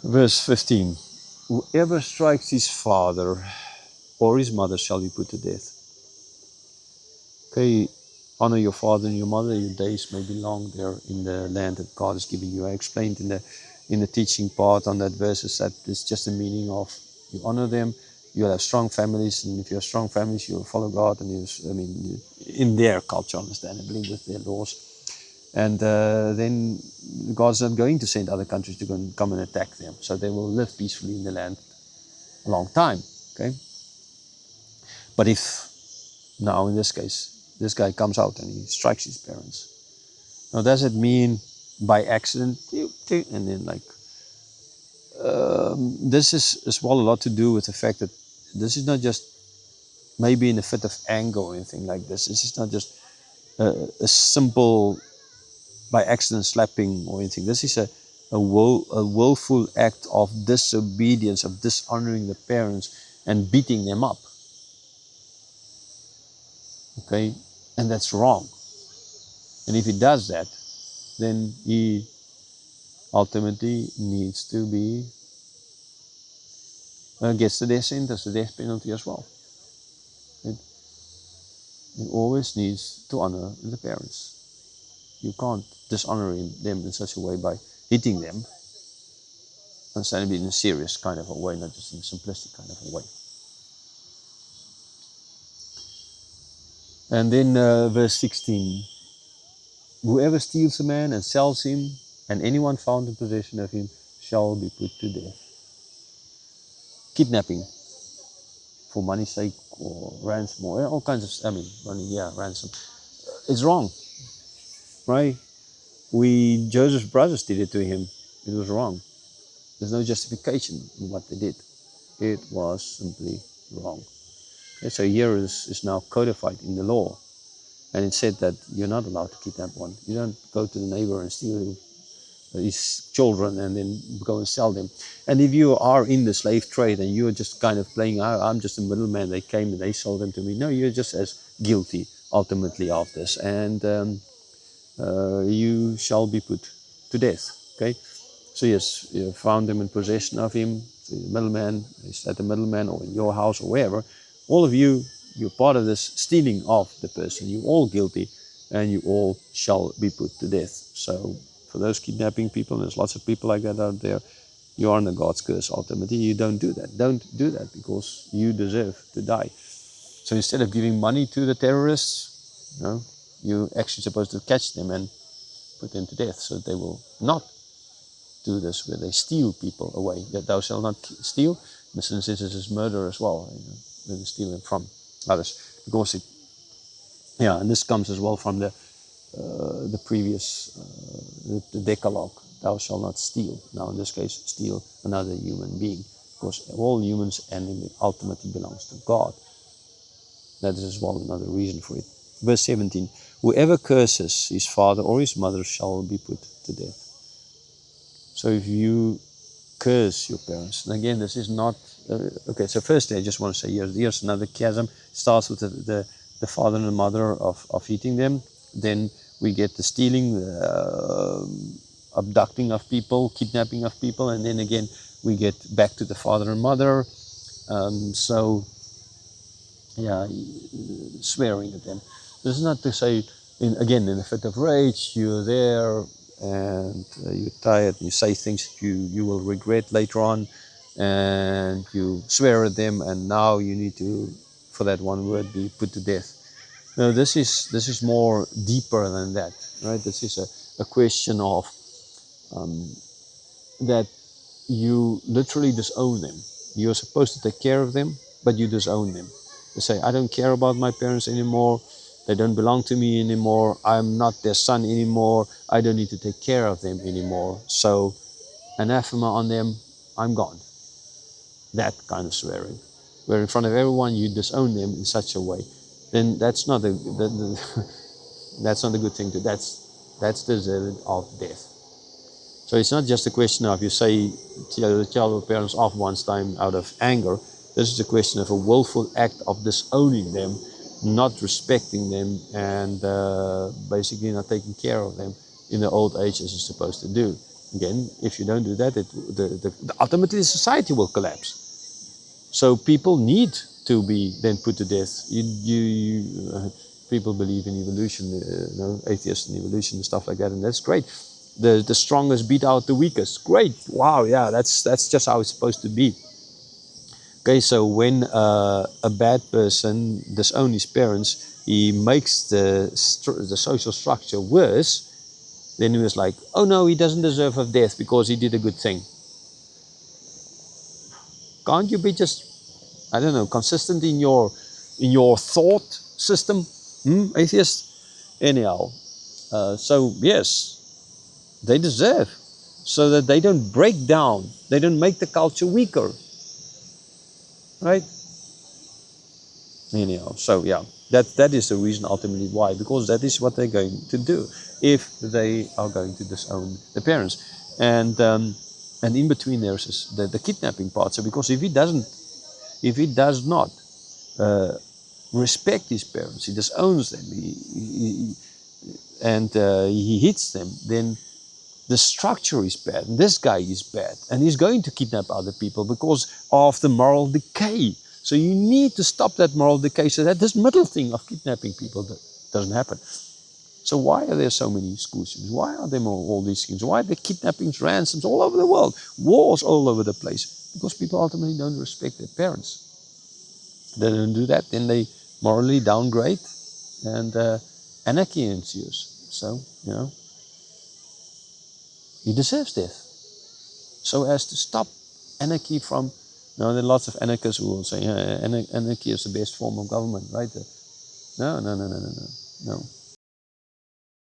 Verse 15. Whoever strikes his father or his mother shall be put to death. Okay, honor your father and your mother. Your days may be long there in the land that God has given you. I explained in the teaching part on that verses that it's just the meaning of you honor them. You'll have strong families, and if you have strong families, you'll follow God, and in their culture, understandably, with their laws. And then God's not going to send other countries to come and attack them, so they will live peacefully in the land a long time. Okay, but if now in this case this guy comes out and he strikes his parents, now does it mean by accident? And then this is as well a lot to do with the fact that this is not just maybe in a fit of anger or anything like this. This is not just a simple by accident slapping or anything. This is a willful act of disobedience, of dishonoring the parents and beating them up. Okay, and that's wrong. And if he does that, then he ultimately needs to be gets the death sentence, the death penalty as well. He always needs to honor the parents. You can't dishonor them in such a way by hitting them. Understandably, in a serious kind of a way, not just in a simplistic kind of a way. And then verse 16. Whoever steals a man and sells him, and anyone found in possession of him, shall be put to death. Kidnapping for money's sake, or ransom, or all kinds of, ransom. It's wrong, right? Joseph's brothers did it to him. It was wrong. There's no justification in what they did. It was simply wrong. Okay, so here is now codified in the law. And it said that you're not allowed to kidnap one. You don't go to the neighbor and steal his children and then go and sell them. And if you are in the slave trade and you're just kind of playing, I'm just a middleman, they came and they sold them to me. No, you're just as guilty ultimately of this. And you shall be put to death. Okay? So yes, you found them in possession of him, so the middleman, he's at the middleman or in your house or wherever. All of you, you're part of this stealing of the person. You're all guilty and you all shall be put to death. So for those kidnapping people, there's lots of people like that out there, you are under God's curse ultimately. You don't do that. Don't do that because you deserve to die. So instead of giving money to the terrorists, you're actually supposed to catch them and put them to death so that they will not do this where they steal people away. That thou shalt not steal. In a sense, this is murder as well. When stealing from others, because and this comes as well from the previous the Decalogue. Thou shalt not steal. Now in this case, steal another human being, because all humans and ultimately belongs to God. That is as well another reason for it. Verse 17. Whoever curses his father or his mother shall be put to death. So if you curse your parents, and again, this is not okay. So firstly, I just want to say here's another chasm. It starts with the father and the mother of eating them. Then we get the stealing, the abducting of people, kidnapping of people, and then again we get back to the father and mother. Swearing at them. This is not to say, in a fit of rage, you're there and you're tired and you say things that you will regret later on, and you swear at them, and now you need to, for that one word, be put to death. No, this is more deeper than that, right? This is a question of that you literally disown them. You're supposed to take care of them, but you disown them. You say, I don't care about my parents anymore. They don't belong to me anymore. I'm not their son anymore. I don't need to take care of them anymore. So, anathema on them, I'm gone. That kind of swearing, where in front of everyone you disown them in such a way, then that's not that's not a good thing to. That's deserving of death. So it's not just a question of you say tell your parents off once time out of anger. This is a question of a willful act of disowning them, not respecting them, and basically not taking care of them in the old age as you're supposed to do. Again, if you don't do that, ultimately the society will collapse. So people need to be then put to death. People believe in evolution, atheists in evolution and stuff like that, and that's great. The strongest beat out the weakest. Great, wow, yeah, that's just how it's supposed to be. Okay, so when a bad person disowns his parents, he makes the social structure worse. Then he was like, oh no, he doesn't deserve of death because he did a good thing. Can't you be just, I don't know, consistent in your thought system, atheist? Anyhow, so yes, they deserve, so that they don't break down, they don't make the culture weaker, right? Anyhow, so yeah, that is the reason ultimately why, because that is what they're going to do if they are going to disown the parents, and in between there's the kidnapping part. So because if he does not respect his parents, he disowns them, he hits them, then the structure is bad, and this guy is bad, and he's going to kidnap other people because of the moral decay. So you need to stop that moral decay so that this middle thing of kidnapping people doesn't happen. So why are there so many school shootings? Why are there all these things? Why are there kidnappings, ransoms all over the world, wars all over the place? Because people ultimately don't respect their parents. They don't do that, then they morally downgrade, and anarchy ensues. So, he deserves death. So as to stop anarchy from, there are lots of anarchists who will say, anarchy is the best form of government, right? No.